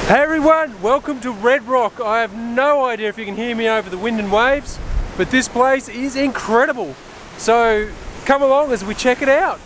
Hey everyone, welcome to Red Rock. I have no idea if you can hear me over the wind and waves, but this place is incredible. So come along as we check it out.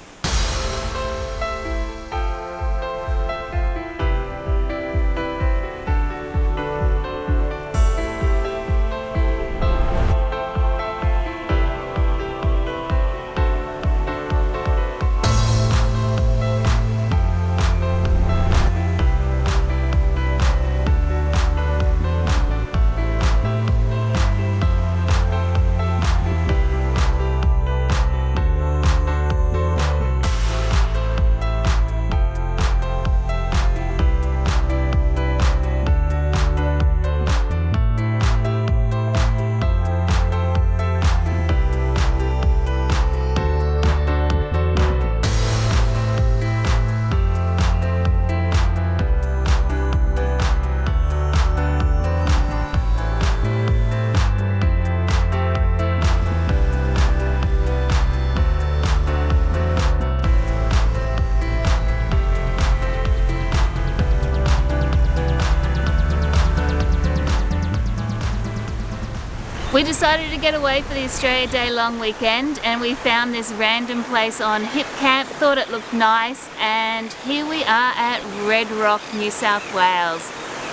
We decided to get away for the Australia Day long weekend and we found this random place on Hip Camp, thought it looked nice, and here we are at Red Rock, New South Wales.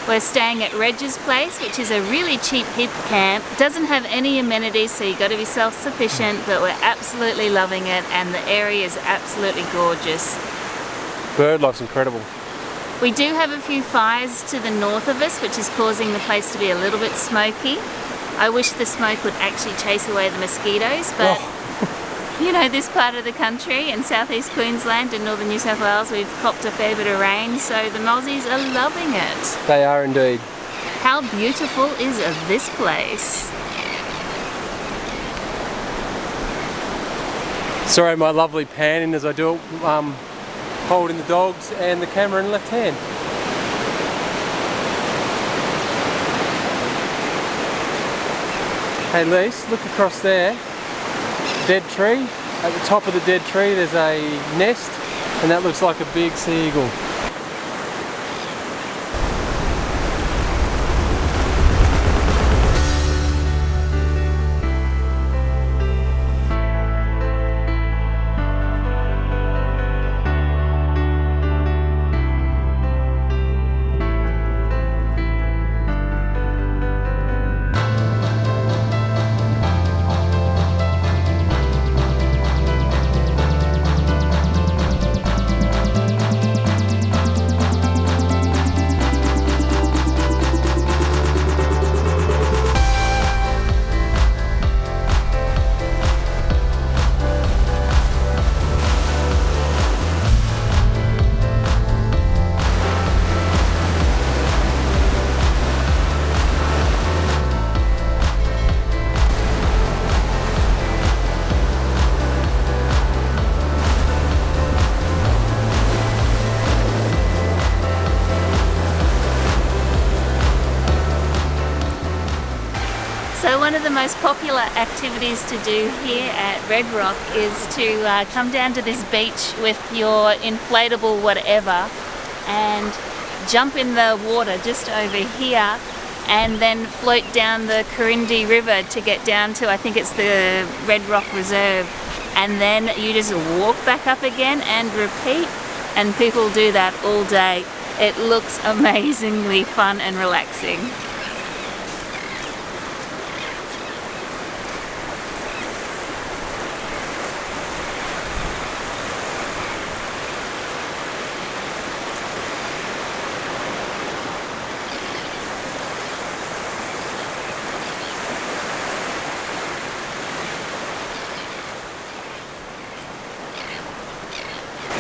We're staying at Reg's Place, which is a really cheap hip camp. It doesn't have any amenities, so you've got to be self-sufficient, but we're absolutely loving it and the area is absolutely gorgeous. Bird life's incredible. We do have a few fires to the north of us, which is causing the place to be a little bit smoky. I wish the smoke would actually chase away the mosquitoes, but you know, this part of the country in southeast Queensland and northern New South Wales, we've copped a fair bit of rain, so the Mozzies are loving it. They are indeed. How beautiful is this place? Sorry, my lovely panning as I do it, holding the dogs and the camera in left hand. Hey Lise, look across there, dead tree. At the top of the dead tree there's a nest and that looks like a big seagull. So one of the most popular activities to do here at Red Rock is to come down to this beach with your inflatable whatever and jump in the water just over here and then float down the Corindi River to get down to, I think it's the Red Rock Reserve, and then you just walk back up again and repeat, and people do that all day. It looks amazingly fun and relaxing.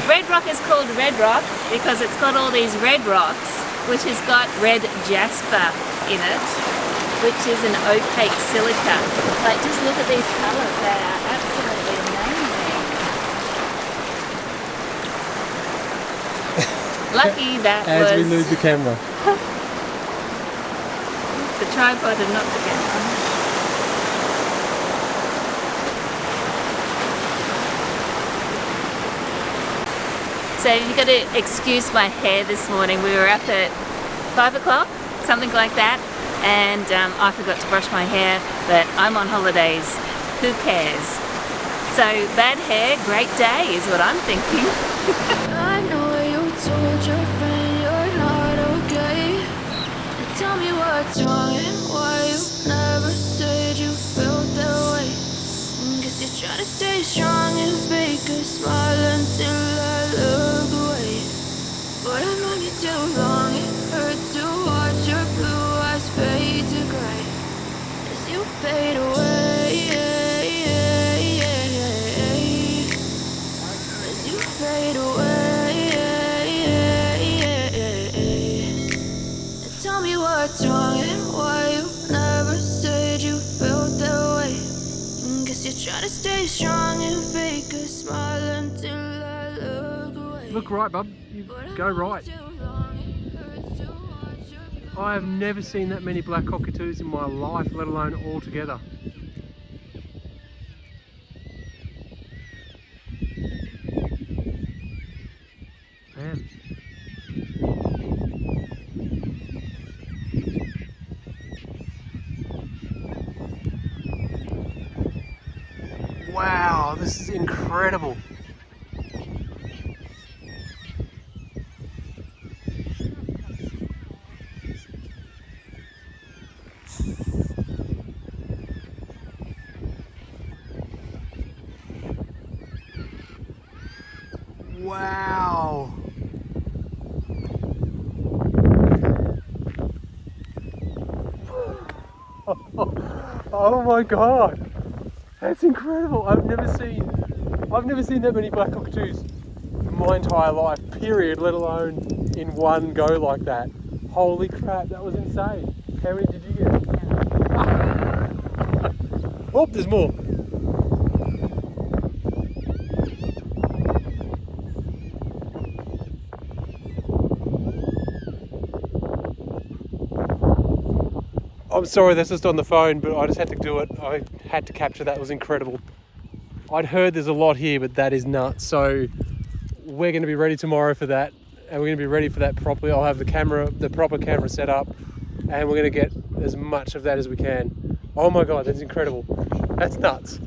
Red Rock is called Red Rock because it's got all these red rocks, which has got red jasper in it, which is an opaque silica. Like, just look at these colours, they are absolutely amazing. Lucky that was... As we lose the camera. The tripod and not the camera. So you've got to excuse my hair this morning. We were up at 5 o'clock, something like that. And I forgot to brush my hair, but I'm on holidays. Who cares? So bad hair, great day is what I'm thinking. I know you told your friend you're not okay. Tell me what's wrong and why you never said you felt that way. Guess you're trying to stay strong and fake a smile until I look away. But I've known you too long, it hurts to watch your blue eyes fade to gray as you fade away. As you fade away. Tell me what's wrong and why you never said you felt that way. Guess you're trying to stay strong and fake a smile until I look away. Look right, bub. You go right. I have never seen that many black cockatoos in my life, let alone all together. Man. Wow, this is incredible. Wow. Oh my god. That's incredible. I've never seen that many black cockatoos in my entire life, period, let alone in one go like that. Holy crap, that was insane. How many did you get? Oh, there's more. I'm sorry that's just on the phone, but I just had to do it. I had to capture that. It was incredible. I'd heard there's a lot here, but that is nuts. So we're going to be ready tomorrow for that, and we're going to be ready for that properly. I'll have the proper camera set up, and we're going to get as much of that as we can. Oh my god, that's incredible. That's nuts.